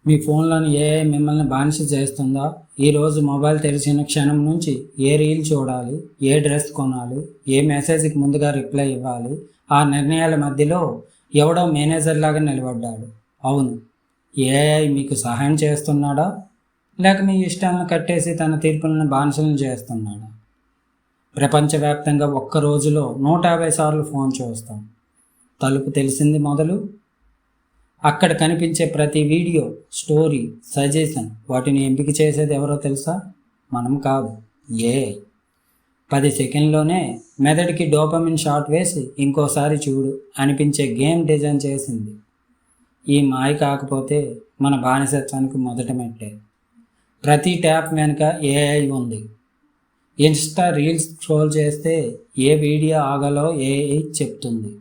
మీ ఫోన్లోని AI మిమ్మల్ని బానిస చేస్తుందా? ఈరోజు మొబైల్ తెరిచిన క్షణం నుంచి ఏ రీల్ చూడాలి, ఏ డ్రెస్ కొనాలి, ఏ మెసేజ్కి ముందుగా రిప్లై ఇవ్వాలి, ఆ నిర్ణయాల మధ్యలో ఎవడో మేనేజర్ లాగా నిలబడ్డాడు. అవును, ఏఐ మీకు సహాయం చేస్తున్నాడా, లేక మీ ఇష్టాలను కట్టేసి తన తీర్పులను బానిసలను చేస్తున్నాడా? ప్రపంచవ్యాప్తంగా ఒక్క రోజులో 150 సార్లు ఫోన్ చూస్తాం. తలుపు తెలిసింది మొదలు అక్కడ కనిపించే ప్రతి వీడియో, స్టోరీ, సజెషన్ వాటిని ఎంపిక చేసేది ఎవరో తెలుసా? మనం కాదు, ఏఐ. 10 సెకండ్లోనే మెదడుకి డోపమిన్ షాట్ వేసి ఇంకోసారి చూడు అనిపించే గేమ్ డిజైన్ చేసింది. ఈ మాయ కాకపోతే మన బానిసత్వానికి మొదట మెట్టే. ప్రతి ట్యాప్ వెనుక ఏఐ ఉంది. ఇన్స్టా రీల్స్ స్క్రోల్ చేస్తే ఏ వీడియో ఆగాలో ఏఐ చెప్తుంది.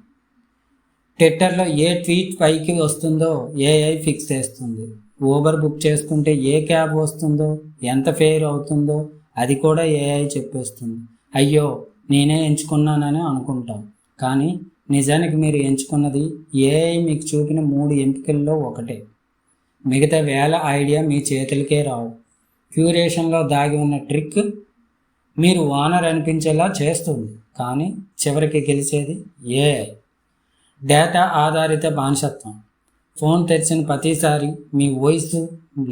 ట్విట్టర్లో ఏ ట్వీట్ పైకి వస్తుందో ఏఐ ఫిక్స్ చేస్తుంది. ఊబర్ బుక్ చేసుకుంటే ఏ క్యాబ్ వస్తుందో, ఎంత ఫేర్ అవుతుందో అది కూడా ఏఐ చెప్పేస్తుంది. అయ్యో, నేనే ఎంచుకున్నానని అనుకుంటాం, కానీ నిజానికి మీరు ఎంచుకున్నది ఏఐ మీకు చూపిన 3 ఎంపికల్లో ఒకటే. మిగతా వేల ఐడియా మీ చేతులకే రావు. క్యూరేషన్లో దాగి ఉన్న ట్రిక్ మీరు ఓనర్ అనిపించేలా చేస్తుంది, కానీ చివరికి గెలిచేది ఏఐ. డేటా ఆధారిత బానిసత్వం. ఫోన్ తెరిచిన ప్రతిసారి మీ voice,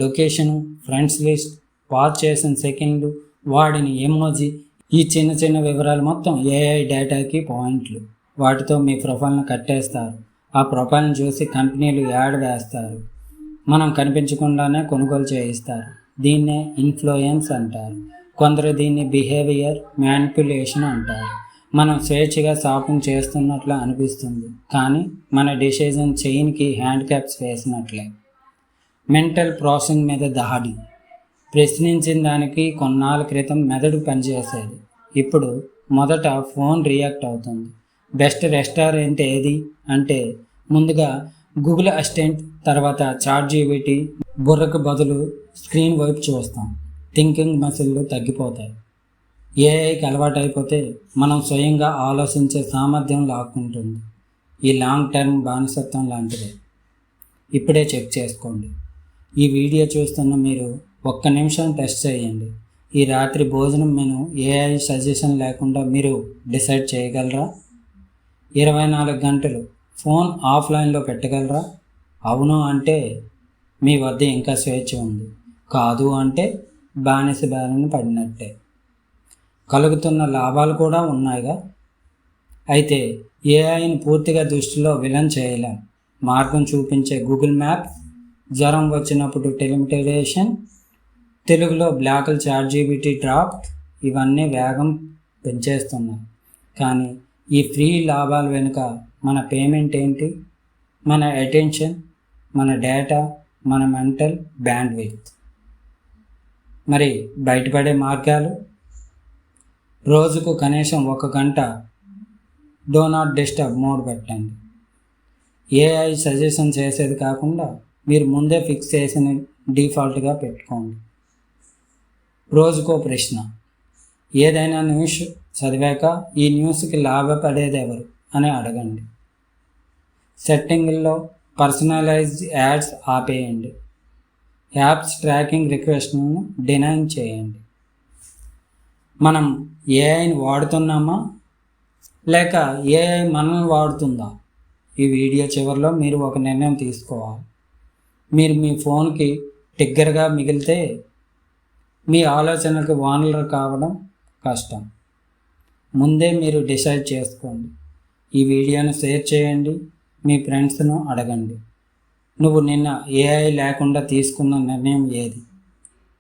location, friends list, pause చేసిన సెకండ్లు, వాడిని ఎమోజీ, ఈ చిన్న చిన్న వివరాలు మొత్తం ఏఐ డేటాకి పాయింట్లు. వాటితో మీ ప్రొఫైల్ను కట్టేస్తారు. ఆ ప్రొఫైల్ని చూసి కంపెనీలు యాడ్ వేస్తారు. మనం కనిపించకుండానే కొనుగోలు చేయిస్తారు. దీన్నే ఇన్ఫ్లుయెన్స్ అంటారు. కొందరు దీన్ని బిహేవియర్ మ్యానిపులేషన్ అంటారు. మనం స్వేచ్ఛగా షాపింగ్ చేస్తున్నట్లు అనిపిస్తుంది, కానీ మన డిసిజన్ చైన్కి హ్యాండ్ క్యాప్స్ వేసినట్లే. మెంటల్ ప్రాసెసింగ్ మీద దాడి. ప్రశ్నించిన దానికి కొన్నాళ్ళ క్రితం మెదడు పనిచేసేది. ఇప్పుడు మొదట ఫోన్ రియాక్ట్ అవుతుంది. బెస్ట్ రెస్టారెంట్ ఏది అంటే ముందుగా గూగుల్ అసిస్టెంట్, తర్వాత చాట్‌జీపీటీ. బుర్రకు బదులు స్క్రీన్ వైపు చూస్తాం. థింకింగ్ మసిల్లు తగ్గిపోతాయి. ఏఐకి అలవాటైపోతే మనం స్వయంగా ఆలోచించే సామర్థ్యం లాక్కుంటుంది. ఈ లాంగ్ టర్మ్ బానిసత్వం లాంటిదే. ఇప్పుడే చెక్ చేసుకోండి. ఈ వీడియో చూస్తున్న మీరు ఒక్క నిమిషం టెస్ట్ చేయండి. ఈ రాత్రి భోజనం మెను ఏఐ సజెషన్ లేకుండా మీరు డిసైడ్ చేయగలరా? 24 గంటలు ఫోన్ ఆఫ్లైన్లో పెట్టగలరా? అవును అంటే మీ వద్ద ఇంకా స్వేచ్ఛ ఉంది. కాదు అంటే బానిస బారిన పడినట్టే. కలుగుతున్న లాభాలు కూడా ఉన్నాయిగా. అయితే ఏఐని పూర్తిగా దృష్టిలో విలన్ చేయలేం. మార్గం చూపించే గూగుల్ మ్యాప్స్, జ్వరం వచ్చినప్పుడు టెలిమెడిటేషన్, తెలుగులో బ్లాక్లు చాట్‌జీపీటీ డ్రాఫ్ట్ ఇవన్నీ వేగం పెంచేస్తున్నాయి. కానీ ఈ ఫ్రీ లాభాల వెనుక మన పేమెంట్ ఏంటి? మన అటెన్షన్, మన డేటా, మన మెంటల్ బ్యాండ్విడ్త్. మరి బయటపడే మార్గాలు? రోజుకు కనీసం 1 గంట డో నాట్ డిస్టర్బ్ మోడ్ పెట్టండి. ఏఐ సజెషన్ చేసేది కాకుండా మీరు ముందే ఫిక్స్ చేసిన డిఫాల్ట్గా పెట్టుకోండి. రోజుకో ప్రశ్న. ఏదైనా న్యూస్ చదివాక ఈ న్యూస్కి లాభపడేది ఎవరు అని అడగండి. సెట్టింగుల్లో పర్సనలైజ్డ్ యాడ్స్ ఆపేయండి. యాప్స్ ట్రాకింగ్ రిక్వెస్ట్లను డినై చేయండి. మనం ఏఐని వాడుతున్నామా, లేక ఏఐ మనల్ని వాడుతుందా? ఈ వీడియో చివరిలో మీరు ఒక నిర్ణయం తీసుకోవాలి. మీరు మీ ఫోన్కి ట్రిగ్గర్గా మిగిలితే మీ ఆలోచనలకు ఓనర్ కావడం కష్టం. ముందే మీరు డిసైడ్ చేసుకోండి. ఈ వీడియోను షేర్ చేయండి. మీ ఫ్రెండ్స్ను అడగండి. నువ్వు నిన్న ఏఐ లేకుండా తీసుకున్న నిర్ణయం ఏది?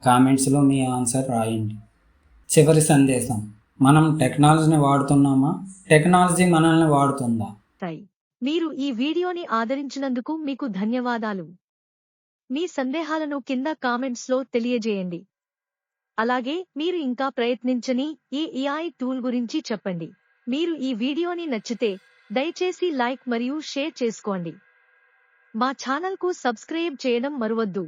కామెంట్స్లో మీ ఆన్సర్ రాయండి. చివరి సందేశం. మనం టెక్నాలజీని వాడుతున్నామా, టెక్నాలజీ మనల్ని వాడుతుందా? మీరు ఈ వీడియోని ఆదరించినందుకు మీకు ధన్యవాదాలు. మీ సందేహాలను కింద కామెంట్స్లో తెలియజేయండి. అలాగే మీరు ఇంకా ప్రయత్నించని ఈ ఏఐ టూల్ గురించి చెప్పండి. మీరు ఈ వీడియోని నచ్చితే దయచేసి లైక్ మరియు షేర్ చేసుకోండి. మా ఛానల్కు సబ్స్క్రైబ్ చేయడం మరువద్దు.